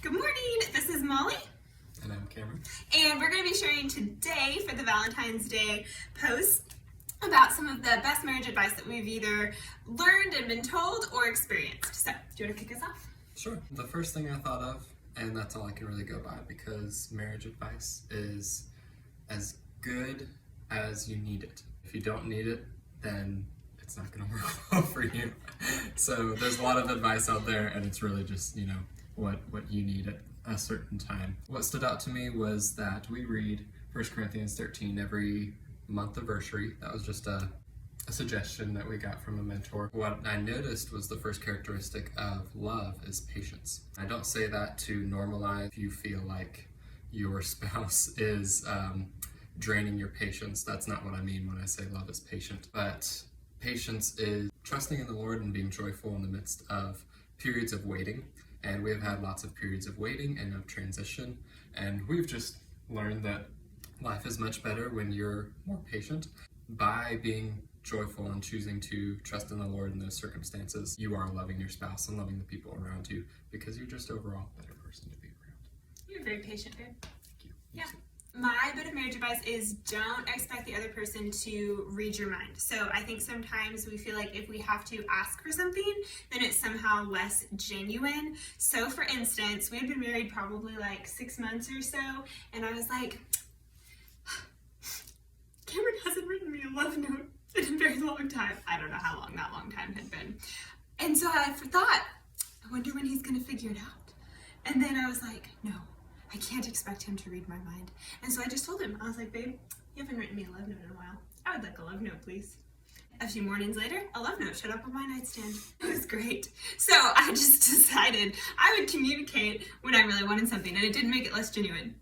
Good morning, this is Molly. And I'm Cameron. And we're going to be sharing today for the Valentine's Day post about some of the best marriage advice that we've either learned and been told or experienced. So, do you want to kick us off? Sure. The first thing I thought of, and that's all I can really go by because marriage advice is as good as you need it. If you don't need it, then it's not going to work well for you. So there's a lot of advice out there, and it's really just, what you need at a certain time. What stood out to me was that we read 1 Corinthians 13 every month anniversary. That was just a suggestion that we got from a mentor. What I noticed was the first characteristic of love is patience. I don't say that to normalize if you feel like your spouse is draining your patience. That's not what I mean when I say love is patient. But patience is trusting in the Lord and being joyful in the midst of periods of waiting. And we've had lots of periods of waiting and of transition. And we've just learned that life is much better when you're more patient. By being joyful and choosing to trust in the Lord in those circumstances, you are loving your spouse and loving the people around you because you're just overall a better person to be around. You're very patient, babe. Thank you. Yeah. My bit of marriage advice is don't expect the other person to read your mind. So I think sometimes we feel like if we have to ask for something, then it's somehow less genuine. So for instance, we had been married probably like 6 months or so, and I was like, Cameron hasn't written me a love note in a very long time. I don't know how long that long time had been. And so I thought, I wonder when he's going to figure it out. And then I was like, no, I can't expect him to read my mind. And so I just told him, I was like, babe, you haven't written me a love note in a while. I would like a love note, please. A few mornings later, a love note showed up on my nightstand. It was great. So I just decided I would communicate when I really wanted something, and it didn't make it less genuine.